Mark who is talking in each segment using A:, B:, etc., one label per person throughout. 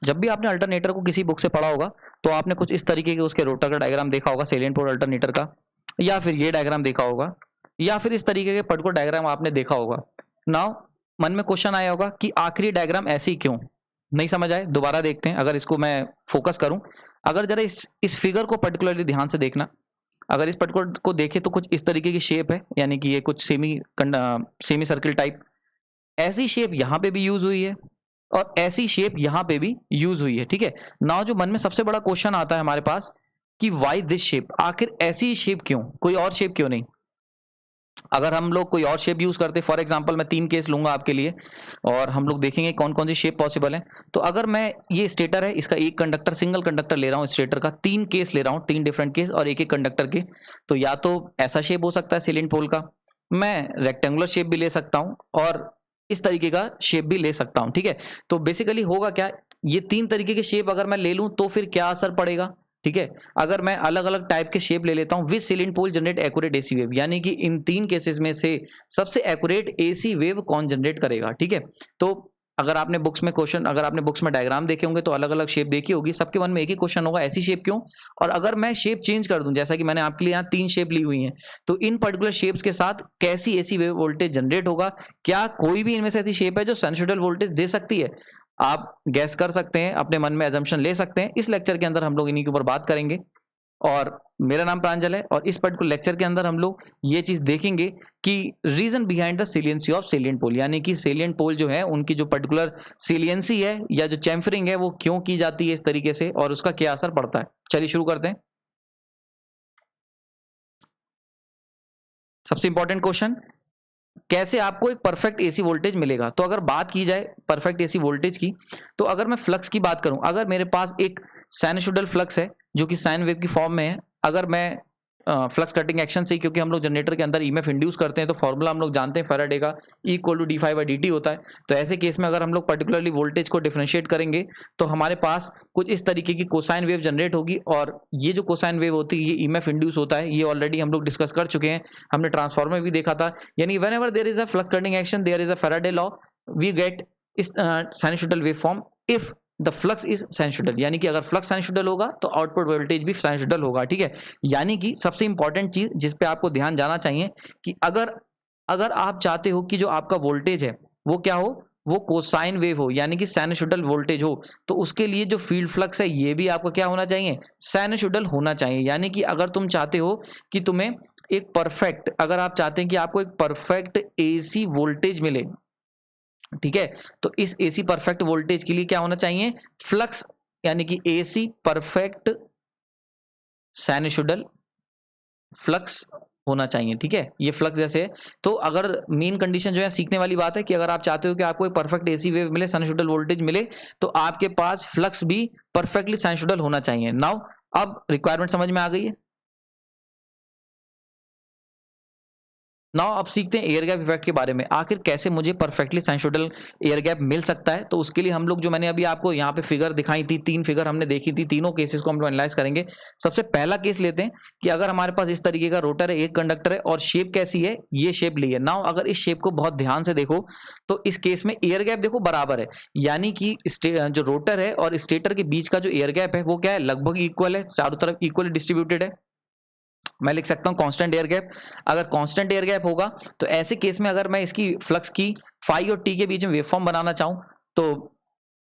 A: जब भी आपने अल्टरनेटर को किसी बुक से पढ़ा होगा तो आपने कुछ इस तरीके के उसके रोटर का डायग्राम देखा होगा, सेलिएंट पोल अल्टरनेटर का, या फिर ये डायग्राम देखा होगा, या फिर इस तरीके के पर्टिकुलर डायग्राम आपने देखा होगा। नाउ मन में क्वेश्चन आया होगा कि आखिरी डायग्राम ऐसी क्यों? नहीं समझ आए? दोबारा देखते हैं। अगर इसको मैं फोकस करूं, अगर जरा इस फिगर को पर्टिकुलरली ध्यान से देखना, अगर इस पर्टिकुलर को देखें तो कुछ इस तरीके की शेप है, यानी कि ये कुछ सेमी सर्किल टाइप। ऐसी शेप यहाँ पे भी यूज हुई है और ऐसी शेप यहाँ पे भी यूज हुई है, ठीक है। नाउ जो मन में सबसे बड़ा क्वेश्चन आता है हमारे पास कि वाई दिस शेप, आखिर ऐसी शेप क्यों, कोई और शेप क्यों नहीं? अगर हम लोग कोई और शेप यूज करते, फॉर एग्जांपल मैं 3 केस लूंगा आपके लिए और हम लोग देखेंगे कौन कौन सी शेप पॉसिबल है। तो अगर मैं, ये स्टेटर है, इसका एक कंडक्टर, सिंगल कंडक्टर ले रहा हूँ स्टेटर का, 3 केस ले रहा हूँ, 3 डिफरेंट केस और एक एक कंडक्टर के, तो या तो ऐसा शेप हो सकता है सिलेंट पोल का, मैं रेक्टेंगुलर शेप भी ले सकता हूँ और इस तरीके का शेप भी ले सकता हूँ, ठीक है। तो बेसिकली होगा क्या, ये 3 तरीके के शेप अगर मैं ले लूं तो फिर क्या असर पड़ेगा, ठीक है। अगर मैं अलग अलग टाइप के शेप ले लेता हूं, with silent pole generate accurate AC wave, यानी कि इन 3 केसेस में से सबसे एक्यूरेट एसी वेव कौन जनरेट करेगा, ठीक है। तो अगर आपने बुक्स में क्वेश्चन, अगर आपने बुक्स में डायग्राम देखे होंगे तो अलग अलग शेप देखी होगी, सबके मन में एक ही क्वेश्चन होगा, ऐसी शेप क्यों? और अगर मैं शेप चेंज कर दूं, जैसा कि मैंने आपके लिए यहाँ 3 शेप ली हुई हैं, तो इन पर्टिकुलर शेप्स के साथ कैसी एसी वेव वोल्टेज जनरेट होगा? क्या कोई भी इनमें से ऐसी शेप है जो साइनसॉइडल वोल्टेज दे सकती है? आप गैस कर सकते हैं, अपने मन में अजम्पशन ले सकते हैं। इस लेक्चर के अंदर हम लोग इन्हीं के ऊपर बात करेंगे और मेरा नाम प्रांजल है और इस पर्टिकुलर लेक्चर के अंदर हम लोग ये चीज देखेंगे कि reason behind the saliency of salient pole, यानी कि सेलिएंट पोल जो है उनकी जो पर्टिकुलर सेलियंसी है या जो चैम्फरिंग है वो क्यों की जाती है इस तरीके से और उसका क्या असर पड़ता है। चलिए शुरू करते हैं। सबसे इंपॉर्टेंट क्वेश्चन, कैसे आपको एक परफेक्ट एसी वोल्टेज मिलेगा? तो अगर बात की जाए परफेक्ट एसी वोल्टेज की, तो अगर मैं फ्लक्स की बात करूं, अगर मेरे पास एक साइनसॉइडल फ्लक्स है जो कि साइन वेव की फॉर्म में है, अगर मैं फ्लक्स कटिंग एक्शन से, क्योंकि हम लोग जनरेटर के अंदर ईएमएफ इंड्यूस करते हैं तो फॉर्मूला हम लोग जानते हैं, फैराडे का E equal to d phi by d t होता है। तो ऐसे केस में अगर हम लोग पर्टिकुलरली वोल्टेज को डिफरेंशिएट करेंगे तो हमारे पास कुछ इस तरीके की कोसाइन वेव जनरेट होगी और ये जो कोसाइन वेव होती है ये ईएमएफ इंड्यूस होता है, ये ऑलरेडी हम लोग डिस्कस कर चुके हैं, हमने ट्रांसफॉर्मर भी देखा था। यानी whenever there is a flux cutting action there is a Faraday law, we get इस sinusoidal wave form if the flux is sinusoidal, यानी कि अगर फ्लक्स साइनसॉइडल होगा तो आउटपुट वोल्टेज भी साइनसॉइडल होगा, ठीक है। यानी कि सबसे इंपॉर्टेंट चीज जिस पे आपको ध्यान जाना चाहिए कि अगर अगर आप चाहते हो कि जो आपका वोल्टेज है वो क्या हो, वो कोसाइन वेव हो, यानी कि साइनसॉइडल वोल्टेज हो, तो उसके लिए जो फील्ड फ्लक्स है ये भी आपका क्या होना चाहिए, साइनसॉइडल होना चाहिए। यानी कि अगर तुम चाहते हो कि तुम्हें एक परफेक्ट, अगर आप चाहते हैं कि आपको एक परफेक्ट एसी वोल्टेज मिले, ठीक है, तो इस एसी परफेक्ट वोल्टेज के लिए क्या होना चाहिए, फ्लक्स, यानी कि एसी परफेक्ट साइनसॉइडल फ्लक्स होना चाहिए, ठीक है। ये फ्लक्स जैसे है, तो अगर मेन कंडीशन जो है सीखने वाली बात है कि अगर आप चाहते हो कि आपको एक परफेक्ट एसी वेव मिले, साइनसॉइडल वोल्टेज मिले, तो आपके पास फ्लक्स भी परफेक्टली साइनसॉइडल होना चाहिए। नाउ अब रिक्वायरमेंट समझ में आ गई है। नाउ अब सीखते हैं एयर गैप इफेक्ट के बारे में, आखिर कैसे मुझे परफेक्टली साइनसॉइडल एयर गैप मिल सकता है। तो उसके लिए हम लोग, जो मैंने अभी आपको यहाँ पे फिगर दिखाई थी, 3 फिगर हमने देखी थी, तीनों केसेस को हम लोग एनालाइज करेंगे। सबसे पहला केस लेते हैं कि अगर हमारे पास इस तरीके का रोटर है, एक कंडक्टर है और शेप कैसी है, ये शेप ली है। नाउ अगर इस शेप को बहुत ध्यान से देखो तो इस केस में एयर गैप देखो बराबर है, यानी कि जो रोटर है और स्टेटर के बीच का जो एयर गैप है वो क्या है, लगभग इक्वल है, चारों तरफ इक्वली डिस्ट्रीब्यूटेड है। मैं लिख सकता हूं कांस्टेंट एयर गैप। अगर कांस्टेंट एयर गैप होगा तो ऐसे केस में अगर मैं इसकी फ्लक्स की फाई और टी के बीच में वेवफॉर्म बनाना चाहूं, तो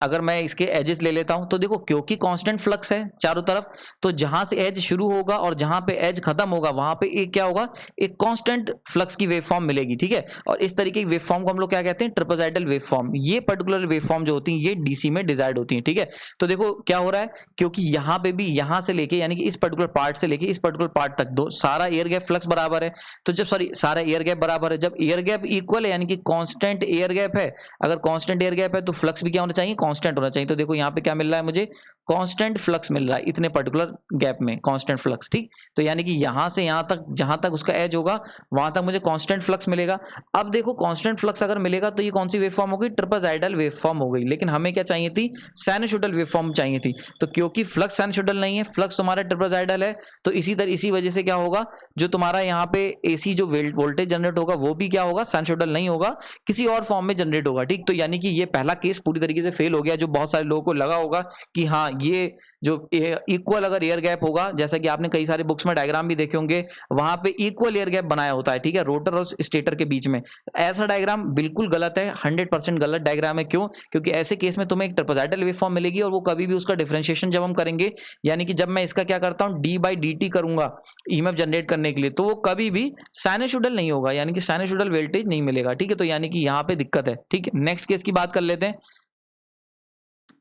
A: अगर मैं इसके एजेस ले लेता हूं तो देखो, क्योंकि कांस्टेंट फ्लक्स है चारों तरफ, तो जहां से एज शुरू होगा और जहां पे एज खत्म होगा वहां पे एक क्या होगा, एक कांस्टेंट फ्लक्स की वेवफॉर्म मिलेगी, ठीक है। और इस तरीके की वेवफॉर्म को हम लोग क्या कहते हैं, ट्रापेजॉइडल वेवफॉर्म। ये पर्टिकुलर वेवफॉर्म जो होती है ये डीसी में डिजाइड होती है, ठीक है। तो देखो क्या हो रहा है, क्योंकि यहाँ पे भी, यहाँ से लेके यानी कि इस पर्टिकुलर पार्ट से लेके इस पर्टिकुलर पार्ट तक दो सारा एयर गैप फ्लक्स बराबर है। तो जब, सॉरी, सारा एयर गैप बराबर है, जब एयर गैप इक्वल है यानी कि कांस्टेंट एयर गैप है, अगर कांस्टेंट एयर गैप है तो फ्लक्स भी क्या होना चाहिए, कांस्टेंट होना चाहिए। तो देखो यहाँ पे क्या मिल रहा है मुझे, कांस्टेंट फ्लक्स मिल रहा है इतने पर्टिकुलर गैप में, कांस्टेंट फ्लक्स, ठीक। तो यानी कि यहां से यहां तक जहां तक उसका एज होगा वहां तक मुझे कांस्टेंट फ्लक्स मिलेगा। अब देखो कांस्टेंट फ्लक्स अगर मिलेगा तो ये कौन सी वेवफॉर्म हो गई, ट्रापेजॉइडल वेवफॉर्म हो गई। लेकिन हमें क्या चाहिए थी, साइनसॉइडल वेवफॉर्म चाहिए थी। तो क्योंकि फ्लक्स साइनसॉइडल नहीं है, फ्लक्स तुम्हारा ट्रापेजॉइडल है, तो इसी वजह से क्या होगा, जो तुम्हारा यहाँ पे एसी जो वोल्टेज जनरेट होगा वो भी क्या होगा, साइनसॉइडल नहीं होगा, किसी और फॉर्म में जनरेट होगा, ठीक। तो यानी कि ये पहला केस पूरी तरीके से फेल हो गया। जो बहुत सारे लोगों को लगा होगा कि हाँ ये जो इक्वल अगर एयर गैप होगा, जैसा कि आपने कई सारे बुक्स में डायग्राम भी देखे होंगे, वहां पे इक्वल एयर गैप बनाया होता है, ठीक है, रोटर और स्टेटर के बीच में। ऐसा डायग्राम बिल्कुल गलत है, 100% गलत डायग्राम है। क्यों? क्योंकि ऐसे केस में तुम्हें एक ट्रापेजॉइडल वेवफॉर्म मिलेगी और वो कभी भी उसका डिफरेंशिएशन जब हम करेंगे, यानी कि जब मैं इसका क्या करता हूं, डी बाई डी टी करूंगा ईएमएफ जनरेट करने के लिए, तो वो कभी भी साइनसॉइडल नहीं होगा, यानी कि साइनसॉइडल वोल्टेज नहीं मिलेगा, ठीक है। तो यानी कि यहाँ पे दिक्कत है, ठीक है। नेक्स्ट केस की बात कर लेते हैं।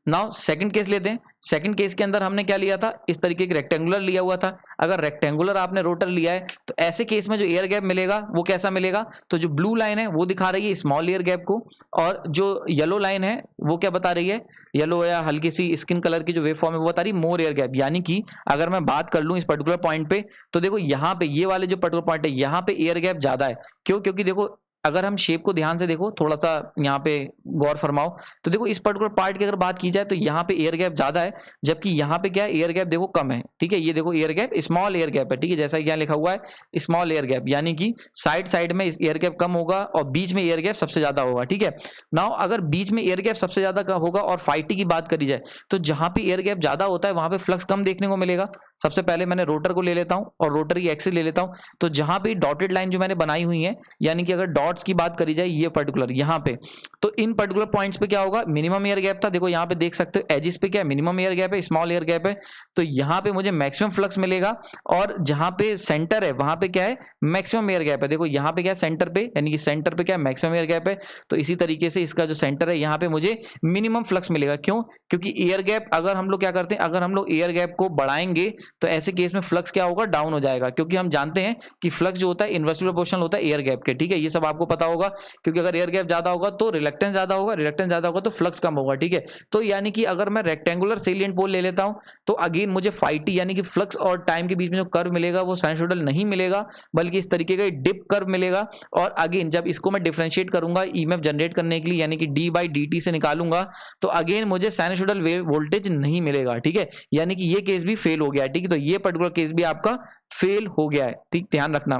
A: नाउ सेकंड केस लेते हैं। सेकंड केस के अंदर हमने क्या लिया था, इस तरीके का रेक्टेंगुलर लिया हुआ था। अगर रेक्टेंगुलर आपने रोटर लिया है तो ऐसे केस में जो एयर गैप मिलेगा वो कैसा मिलेगा, तो जो ब्लू लाइन है वो दिखा रही है स्मॉल एयर गैप को, और जो येलो लाइन है वो क्या बता रही है, येलो या हल्की सी स्किन कलर की जो वेव फॉर्म है वो बता रही है मोर एयर गैप। यानी कि अगर मैं बात कर लूं इस पर्टिकुलर पॉइंट पे, तो देखो यहाँ पे ये वाले जो पर्टिकुलर पॉइंट है यहाँ पे एयर गैप ज्यादा है। क्यों? क्योंकि देखो अगर हम शेप को ध्यान से देखो, थोड़ा सा यहाँ पे गौर फरमाओ, तो देखो इस पर्टिकुलर पार्ट की अगर बात की जाए तो यहाँ पे एयर गैप ज्यादा है, जबकि यहाँ पे क्या है, एयर गैप देखो कम है, ठीक है। ये देखो air gap small air gap है, ठीक है, जैसा कि यहाँ लिखा हुआ है स्मॉल एयर गैप, यानी कि साइड साइड में एयर गैप कम होगा और बीच में एयर गैप सबसे ज्यादा होगा, ठीक है। नाउ अगर बीच में एयर गैप सबसे ज्यादा का होगा और फाइटी की बात करी जाए, तो जहां पे एयर गैप ज्यादा होता है वहां पे फ्लक्स कम देखने को मिलेगा। सबसे पहले मैंने रोटर को ले लेता हूं और रोटर की एक्सिस ले लेता हूं, तो जहां पे डॉटेड लाइन जो मैंने बनाई हुई है, यानी कि अगर डॉट्स की बात करी जाए ये पर्टिकुलर यहाँ पे, तो इन पर्टिकुलर पॉइंट्स पे क्या होगा, मिनिमम एयर गैप था। देखो यहाँ पे देख सकते हो एजिस पे क्या है, मिनिमम एयर गैप है, स्मॉल एयर गैप है, तो यहाँ पे मुझे मैक्सिमम फ्लक्स मिलेगा। और जहां पे सेंटर है वहां पे क्या है, मैक्सिमम एयर गैप है। देखो यहाँ पे क्या है, सेंटर पे, यानी कि सेंटर पे क्या है, मैक्सिमम एयर गैप है। तो इसी तरीके से इसका जो सेंटर है यहाँ पे मुझे मिनिमम फ्लक्स मिलेगा। क्यों? क्योंकि एयर गैप अगर हम लोग क्या करते हैं, अगर हम लोग एयर गैप को बढ़ाएंगे तो ऐसे केस में फ्लक्स क्या होगा, डाउन हो जाएगा। क्योंकि हम जानते हैं कि फ्लक्स जो होता है इन्वर्सली प्रोपोर्शनल होता है एयर गैप के, ठीक है, ये सब आपको पता होगा। क्योंकि अगर एयर गैप ज्यादा होगा तो रिलक्टेंस ज्यादा होगा, रिलक्टेंस ज्यादा होगा तो फ्लक्स कम होगा, ठीक है। तो यानी कि अगर मैं रेक्टेंगुलर सेलिएंट पोल ले लेता हूं तो अगेन मुझे फाइटी यानी कि फ्लक्स और टाइम के बीच में जो कर्व मिलेगा वो साइनसॉइडल नहीं मिलेगा, बल्कि इस तरीके का डिप कर्व मिलेगा। और अगेन जब इसको मैं डिफरेंशिएट करूंगा ईएमएफ जनरेट करने के लिए, यानी कि डी बाई डी टी से निकालूंगा, तो अगेन मुझे साइनसॉइडल वेव वोल्टेज नहीं मिलेगा, ठीक है। यानी कि ये केस भी फेल हो गया है, ठीक है। तो ये पर्टिकुलर केस भी आपका फेल हो गया है, ठीक, ध्यान रखना।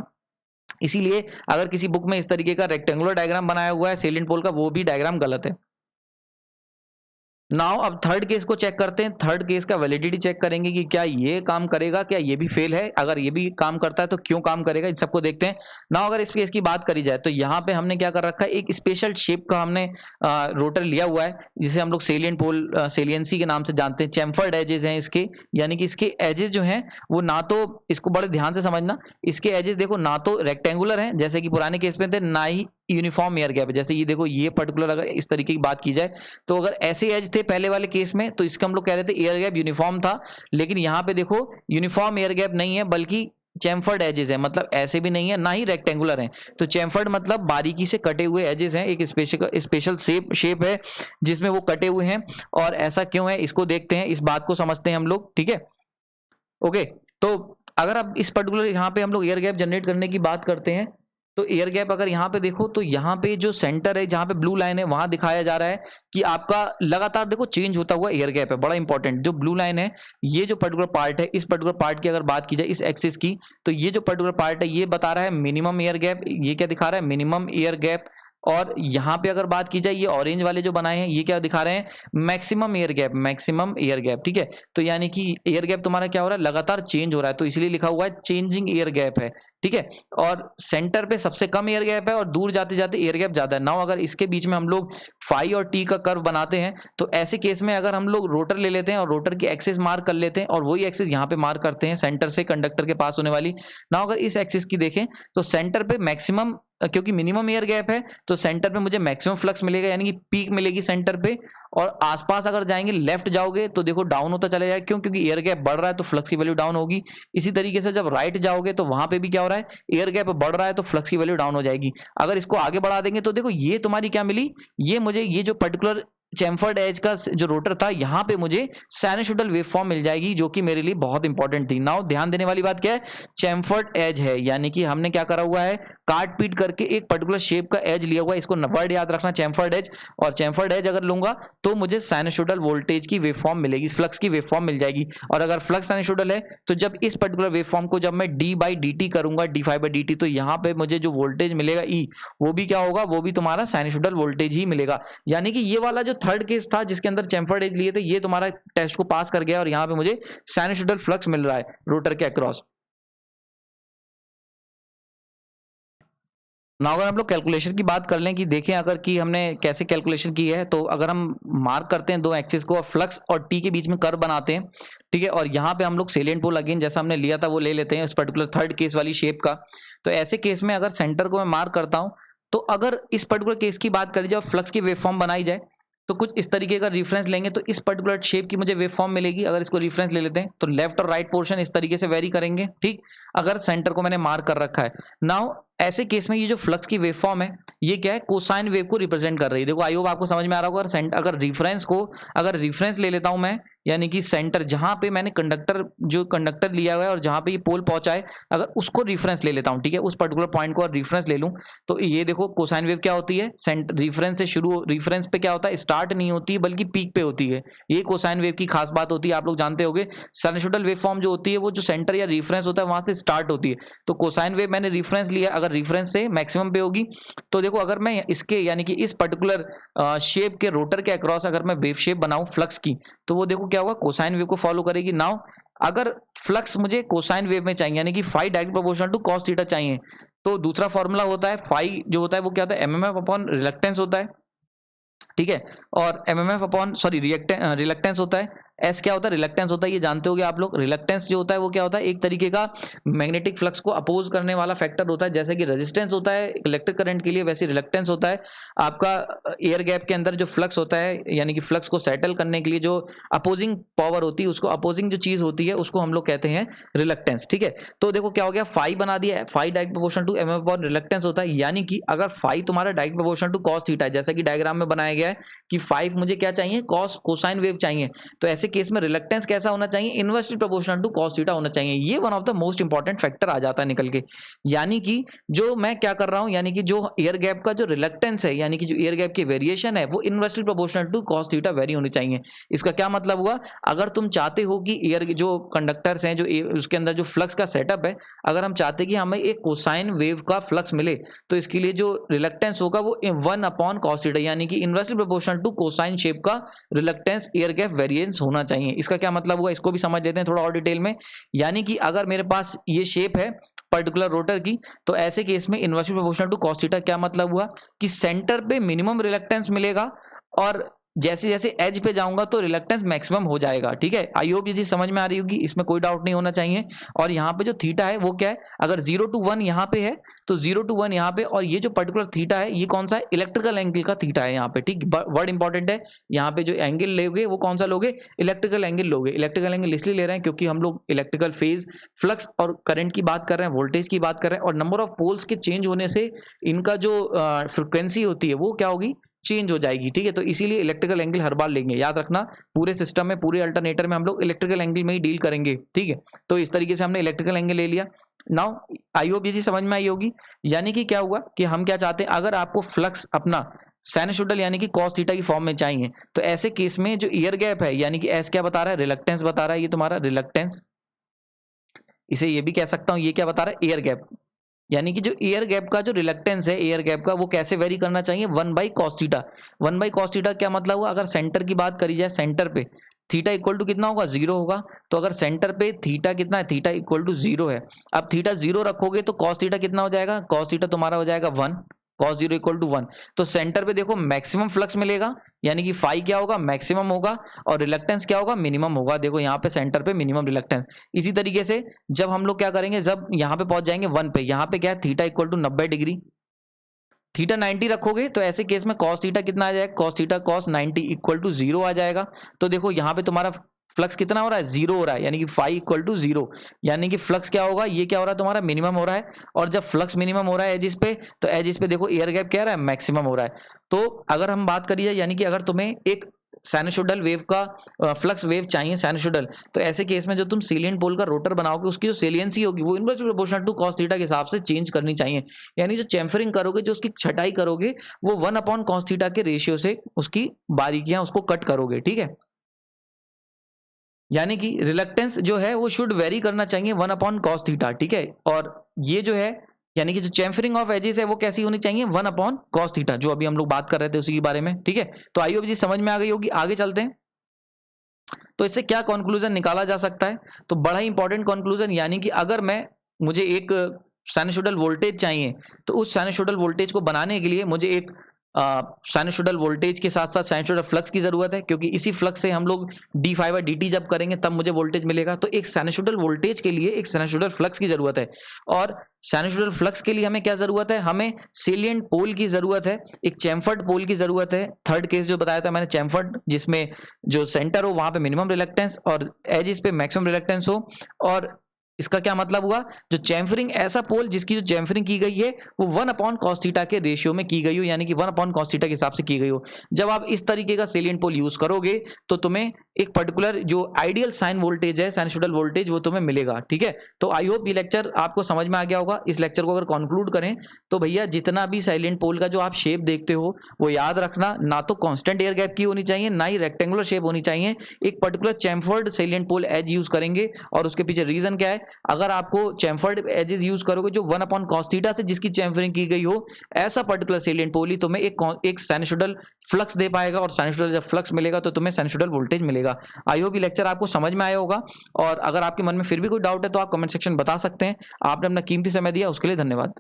A: इसीलिए अगर किसी बुक में इस तरीके का रेक्टेंगुलर डायग्राम बनाया हुआ है सेलिएंट पोल का, वो भी डायग्राम गलत है। नाउ अब थर्ड केस को चेक करते हैं। थर्ड केस का वैलिडिटी चेक करेंगे कि क्या ये काम करेगा, क्या ये भी फेल है, अगर ये भी काम करता है तो क्यों काम करेगा, इन सबको देखते हैं। नाउ अगर इस केस की बात करी जाए तो यहाँ पे हमने क्या कर रखा है, एक स्पेशल शेप का हमने रोटर लिया हुआ है, जिसे हम लोग सेलिएंट पोल सेलियंसी के नाम से जानते हैं। चैम्फर्ड एजेस हैं इसके, यानी कि इसके एजेस जो हैं वो ना तो, इसको बड़े ध्यान से समझना, इसके एजेस देखो ना तो रेक्टेंगुलर हैं जैसे कि पुराने केस में थे, ना ही यूनिफॉर्म एयर गैप है। जैसे ये देखो ये पर्टिकुलर अगर इस तरीके की बात की जाए, तो अगर ऐसे एज थे पहले वाले केस में तो इसका हम लोग कह रहे थे एयर गैप यूनिफॉर्म था। लेकिन यहाँ पे देखो यूनिफॉर्म एयर गैप नहीं है, बल्कि चैम्फर्ड एजेस है, मतलब ऐसे भी नहीं है ना ही रेक्टेंगुलर है। तो चैम्फर्ड मतलब बारीकी से कटे हुए एजेस हैं, एक स्पेशल शेप है जिसमें वो कटे हुए हैं। और ऐसा क्यों है इसको देखते हैं, इस बात को समझते हैं हम लोग, ठीक है। ओके, तो अगर अब इस पर्टिकुलर यहाँ पे हम लोग एयर गैप जनरेट करने की बात करते हैं, तो एयर गैप अगर यहाँ पे देखो तो यहाँ पे जो सेंटर है जहाँ पे ब्लू लाइन है वहां दिखाया जा रहा है कि आपका लगातार देखो चेंज होता हुआ एयर गैप है। बड़ा इंपॉर्टेंट, जो ब्लू लाइन है ये जो पर्टिकुलर पार्ट है, इस पर्टिकुलर पार्ट की अगर बात की जाए इस एक्सिस की, तो ये जो पर्टिकुलर पार्ट है ये बता रहा है मिनिमम एयर गैप। ये क्या दिखा रहा है, मिनिमम एयर गैप। और यहाँ पे अगर बात की जाए ये ऑरेंज वाले जो बनाए हैं ये क्या दिखा रहे हैं, maximum air gap, maximum air gap, ठीक है। तो यानी कि एयर गैप तुम्हारा क्या हो रहा है, लगातार चेंज हो रहा है, तो इसलिए लिखा हुआ है चेंजिंग एयर गैप है, ठीक है। और सेंटर पे सबसे कम एयर गैप है और दूर जाते जाते एयर गैप ज्यादा है। नाउ अगर इसके बीच में हम लोग फाई और टी का कर्व बनाते हैं, तो ऐसे केस में अगर हम लोग रोटर ले लेते हैं और रोटर की एक्सिस मार्क कर लेते हैं और वही एक्सिस यहाँ पे मार्क करते हैं सेंटर से कंडक्टर के पास होने वाली। नाउ अगर इस एक्सिस की देखें तो सेंटर पे मैक्सिमम, क्योंकि मिनिमम एयर गैप है तो सेंटर पे मुझे मैक्सिमम फ्लक्स मिलेगा, यानी कि पीक मिलेगी सेंटर पे। और आसपास अगर जाएंगे, लेफ्ट जाओगे तो देखो डाउन होता चला जाएगा। क्यों? क्योंकि एयर गैप बढ़ रहा है तो फ्लक्स की वैल्यू डाउन होगी। इसी तरीके से जब राइट जाओगे तो वहां पे भी क्या हो रहा है, एयर गैप बढ़ रहा है तो फ्लक्स की वैल्यू डाउन हो जाएगी। अगर इसको आगे बढ़ा देंगे तो देखो ये तुम्हारी क्या मिली, ये मुझे ये जो पर्टिकुलर चैम्फर्ड एज का जो रोटर था यहाँ पे मुझे साइनसॉइडल वेवफॉर्म मिल जाएगी, जो कि मेरे लिए बहुत इंपॉर्टेंट थी। नाउ ध्यान देने वाली बात क्या है, चैम्फर्ड एज है, यानी कि हमने क्या करा हुआ है, काट पीट करके एक पर्टिकुलर शेप का एज लिया हुआ है। इसको वर्ड याद रखना, चैम्फर्ड एज। और चैम्फर्ड एज अगर लूंगा तो मुझे साइनसॉइडल वोल्टेज की वेवफॉर्म मिलेगी, फ्लक्स की वेवफॉर्म मिल जाएगी। और अगर फ्लक्स साइनसॉइडल है तो जब इस पर्टिकुलर वेवफॉर्म को जब मैं डी बाई डी टी करूंगा, D five by d T, तो यहाँ पे मुझे जो वोल्टेज मिलेगा ई, वो भी क्या होगा, वो भी तुम्हारा साइनसॉइडल वोल्टेज ही मिलेगा। यानी कि ये वाला जो थर्ड केस था जिसके अंदर चैम्फर्ड एज लिए थे, ये तुम्हारा टेस्ट को पास कर गया और यहाँ पे मुझे साइनसॉइडल फ्लक्स मिल रहा है रोटर के अक्रॉस। ना अगर हम लोग कैलकुलेशन की बात कर लें कि देखें अगर कि हमने कैसे कैलकुलेशन की है, तो अगर हम मार्क करते हैं दो एक्सिस को और फ्लक्स और टी के बीच में कर्व बनाते हैं, ठीक है, और यहाँ पे हम लोग सेलिएंट पोल अगेन जैसा हमने लिया था वो ले लेते हैं इस पर्टिकुलर थर्ड केस वाली शेप का। तो ऐसे केस में अगर सेंटर को मैं मार्क करता हूँ, तो अगर इस पर्टिकुलर केस की बात करी जाए और फ्लक्स की वेवफॉर्म बनाई जाए, तो कुछ इस तरीके का रेफरेंस लेंगे तो इस पर्टिकुलर शेप की मुझे वेवफॉर्म मिलेगी। अगर इसको रेफरेंस ले लेते हैं तो लेफ्ट और राइट पोर्शन इस तरीके से वेरी करेंगे, ठीक, अगर सेंटर को मैंने मार्क कर रखा है। नाउ ऐसे केस में ये जो फ्लक्स की वेवफॉर्म है, ये क्या है, कोसाइन वेव को रिप्रेजेंट कर रही है। देखो आई होप आपको समझ में आ रहा होगा। अगर रेफरेंस को अगर रेफरेंस ले लेता हूं मैं, यानी कि सेंटर जहां पे मैंने कंडक्टर लिया हुआ है और जहां पे ये पोल पहुंचा है, अगर उसको रेफरेंस ले लेता हूं, ठीक है, उस पर्टिकुलर पॉइंट को और रेफरेंस ले लूं, तो ये देखो कोसाइन वेव क्या होती है, रेफरेंस से शुरू, रेफरेंस पे क्या होता है, स्टार्ट नहीं होती है बल्कि पीक पे होती है। ये कोसाइन वेव की खास बात होती है, आप लोग जानते होंगे। साइनसॉइडल वेवफॉर्म जो होती है वो जो सेंटर या रेफरेंस होता है वहां से स्टार्ट होती है। तो कोसाइन वेव मैंने रेफरेंस लिया, अगर रेफरेंस से मैक्सिमम पे होगी, तो देखो अगर मैं इसके यानी कि इस पर्टिकुलर शेप के रोटर के अक्रॉस अगर मैं वेव शेप बनाऊं फ्लक्स की, तो वो देखो क्या होगा, कोसाइन वेव को फॉलो करेगी। नाउ अगर फ्लक्स मुझे कोसाइन वेव में चाहिए, यानी कि phi direct proportional to cos theta चाहिए, तो दूसरा फॉर्मूला होता है फाई, जो होता है वो क्या होता है, एमएमएफ अपॉन रिलक्टेंस होता है, ठीक है, और एमएमएफ अपॉन सॉरी रिलक्टेंस होता है। एस क्या होता है, रिलक्टेंस होता है, ये जानते होगे आप लोग। रिलक्टेंस जो होता है वो क्या होता है, एक तरीके का मैग्नेटिक फ्लक्स को अपोज करने वाला फैक्टर होता है। जैसे कि रेजिस्टेंस होता है इलेक्ट्रिक करंट के लिए, वैसे रिलक्टेंस होता है आपका एयर गैप के अंदर जो फ्लक्स होता है, यानी कि फ्लक्स को सेटल करने के लिए जो अपोजिंग पावर होती है, उसको अपोजिंग जो चीज होती है उसको हम लोग कहते हैं रिलक्टेंस, ठीक है। तो देखो क्या हो गया, फाई बना दिया, phi direct proportional to MF upon reluctance होता है। यानी कि अगर फाई तुम्हारा direct proportional to cos theta है, जैसा कि डायग्राम में बनाया गया है कि फाइव मुझे क्या चाहिए, कॉस कोसाइन वेव चाहिए, तो ऐसे केस में रिलक्टेंस कैसा होना चाहिए, inversely proportional to cos theta होना चाहिए। ये one of the most important factor आ जाता है निकल के। यानी कि जो मैं क्या कर रहा हूं, यानी कि जो एयर गैप का जो रिलक्टेंस है, यानी कि जो एयर गैप की वेरिएशन है, वो inversely proportional to cos theta vary होनी चाहिए। इसका क्या मतलब हुआ, अगर तुम चाहते हो कि एयर जो कंडक्टर्स हैं, जो उसके अंदर जो फ्लक्स का सेटअप है, अगर हम चाहते हैं कि हमें एक कोसाइन वेव का फ्लक्स मिले, तो इसके लिए जो रिलक्टेंस होगा वो 1 अपॉन कॉस थीटा, यानी कि inversely proportional to cosine shape का रिलक्टेंस एयर गैप वेरिएंस होना चाहिए। इसका क्या मतलब हुआ, इसको भी समझ लेते हैं थोड़ा और डिटेल में। यानी कि अगर मेरे पास ये शेप है पर्टिकुलर रोटर की, तो ऐसे केस में inversely proportional to cos theta क्या मतलब हुआ कि सेंटर पे मिनिमम रिलक्टेंस मिलेगा और जैसे जैसे एज पे जाऊंगा तो रिलक्टेंस मैक्सिमम हो जाएगा, ठीक है। आई होप ये चीज समझ में आ रही होगी, इसमें कोई डाउट नहीं होना चाहिए। और यहाँ पे जो थीटा है वो क्या है, अगर 0 to 1 यहाँ पे है तो 0 to 1 यहाँ पे, और ये जो पर्टिकुलर थीटा है ये कौन सा है, इलेक्ट्रिकल एंगल का थीटा है यहाँ पे, ठीक, वर्ड इंपॉर्टेंट है। यहाँ पे जो एंगल लोगे वो कौन सा लोगे, इलेक्ट्रिकल एंगल लोगे। इलेक्ट्रिकल एंगल इसलिए ले रहे हैं क्योंकि हम लोग इलेक्ट्रिकल फेज, फ्लक्स और करंट की बात कर रहे हैं, वोल्टेज की बात कर रहे हैं, और नंबर ऑफ पोल्स के चेंज होने से इनका जो फ्रिक्वेंसी होती है वो क्या होगी, चेंज हो जाएगी, ठीक है। तो इसीलिए इलेक्ट्रिकल एंगल हर बार लेंगे, याद रखना, पूरे सिस्टम में, पूरे अल्टरनेटर में हम लोग इलेक्ट्रिकल एंगल में ही डील करेंगे, ठीक है। तो इस तरीके से हमने इलेक्ट्रिकल एंगल ले लिया। नाउ आई होप ये चीज समझ में आई होगी। यानी कि क्या हुआ कि हम क्या चाहते हैं, अगर आपको फ्लक्स अपना साइनसॉइडल यानी कि कॉस थीटा की फॉर्म में चाहिए, तो ऐसे केस में जो एयर गैप है, यानी कि एस क्या बता रहा है, रिलक्टेंस बता रहा है, ये तुम्हारा रिलक्टेंस, इसे ये भी कह सकता हूं, ये क्या बता रहा है, एयर गैप। यानी कि जो एयर गैप का जो रिलक्टेंस है एयर गैप का, वो कैसे वेरी करना चाहिए, 1 by cos theta. 1 by cos theta क्या मतलब हुआ, अगर सेंटर की बात करी जाए, सेंटर पे थीटा इक्वल टू कितना होगा, 0 होगा। तो अगर सेंटर पे थीटा कितना है, थीटा इक्वल टू 0 है। अब थीटा 0 रखोगे तो कॉस थीटा कितना हो जाएगा, कॉस थीटा तुम्हारा हो जाएगा 1, कॉस 0 इक्वल टू 1। तो सेंटर पे देखो मैक्सिमम फ्लक्स मिलेगा, यानी कि फाई क्या होगा, मैक्सिमम होगा, और रिलक्टेंस क्या होगा, मिनिमम होगा। देखो यहाँ पे सेंटर पे मिनिमम रिलक्टेंस। इसी तरीके से जब हम लोग क्या करेंगे, जब यहाँ पे पहुंच जाएंगे 1 पे, यहाँ पे क्या है, theta equal to 90 degree, theta 90 रखोगे तो ऐसे केस में कॉस थीटा कितना आ जाएगा, cos theta cos 90 equal to 0 आ जाएगा। तो देखो यहाँ पे तुम्हारा फ्लक्स कितना हो रहा है, 0 हो रहा है, यानी कि फाई इक्वल टू 0, यानी कि फ्लक्स क्या होगा, ये क्या हो रहा है, तुम्हारा मिनिमम हो रहा है। और जब फ्लक्स मिनिमम हो रहा है एजिस पे, तो एजिस पे देखो एयर गैप क्या रहा है, मैक्सिमम हो रहा है। तो अगर हम बात करिए यानी कि अगर तुम्हें एक साइनसोइडल वेव का फ्लक्स वेव चाहिए साइनसोइडल, तो ऐसे केस में जो तुम सेलिएंट पोल का रोटर बनाओगे उसकी जो सेलियंसी होगी वो inverse proportional to cos theta के हिसाब से चेंज करनी चाहिए। यानी जो चैम्फरिंग करोगे, जो उसकी छटाई करोगे, वो 1/cos थीटा के रेशियो से उसकी बारीकियां उसको कट करोगे, ठीक है। यानी कि रिलक्टेंस जो है वो शुड वेरी करना चाहिए 1/cos थीटा, ठीक है। और ये जो है यानी कि जो चैम्फरिंग ऑफ एजेस है वो कैसी होनी चाहिए 1/cos थीटा, जो अभी हम लोग बात कर रहे थे उसी के बारे में, ठीक है। तो आई होप जी समझ में आ गई होगी। आगे चलते हैं। तो इससे क्या कंक्लूजन निकाला जा सकता है? तो बड़ा ही इंपॉर्टेंट कंक्लूजन, यानी कि अगर मुझे एक साइनसोइडल वोल्टेज चाहिए, तो उस साइनसोइडल वोल्टेज को बनाने के लिए मुझे एक साइनसोइडल वोल्टेज के साथ साथ साइनसोइडल फ्लक्स की जरूरत है, क्योंकि इसी फ्लक्स से हम लोग d∅dt जब करेंगे तब मुझे वोल्टेज मिलेगा। तो एक साइनसोइडल वोल्टेज के लिए एक साइनसोइडल फ्लक्स की जरूरत है, और साइनसोइडल फ्लक्स के लिए हमें क्या जरूरत है? हमें सेलिएंट पोल की जरूरत है, एक चैम्फर्ड पोल की जरूरत है। थर्ड केस जो बताया था मैंने चैम्फर्ड, जिसमें जो सेंटर हो वहां पे मिनिमम रिलक्टेंस और एजिस पे मैक्सिमम रिलक्टेंस हो। और इसका क्या मतलब हुआ? जो चैम्फरिंग, ऐसा पोल जिसकी जो चैम्फरिंग की गई है वो 1/cos थीटा के रेशियो में की गई हो, यानी कि 1/cos थीटा के हिसाब से की गई हो। जब आप इस तरीके का सेलिएंट पोल यूज करोगे तो तुम्हें एक पर्टिकुलर जो आइडियल साइन वोल्टेज है, साइनसोइडल वोल्टेज, वो तुम्हें मिलेगा, ठीक है। तो आई होप ये लेक्चर आपको समझ में आ गया होगा। इस लेक्चर को अगर कंक्लूड करें तो भैया जितना भी साइलेंट पोल का जो आप शेप देखते हो वो याद रखना, ना तो कांस्टेंट एयर गैप की होनी चाहिए, ना ही रेक्टेंगुलर शेप होनी चाहिए। एक particular chamfered salient pole edge use करेंगे, और उसके पीछे रीजन क्या है? अगर आपको चैम्फर्ड एजेस यूज करोगे जो 1/cos थीटा से जिसकी चैम्फरिंग की गई हो, ऐसा पर्टिकुलर सेलिएंट पोल ही तुम्हें एक साइनसोइडल फ्लक्स दे पाएगा, और साइनसोइडल जब फ्लक्स मिलेगा तो तुम्हें साइनसोइडल वोल्टेज मिलेगा। आई होप ये लेक्चर आपको समझ में आया होगा, और अगर आपके मन में फिर भी कोई डाउट है तो आप कमेंट सेक्शन बता सकते हैं। आपने अपना कीमती समय दिया उसके लिए धन्यवाद।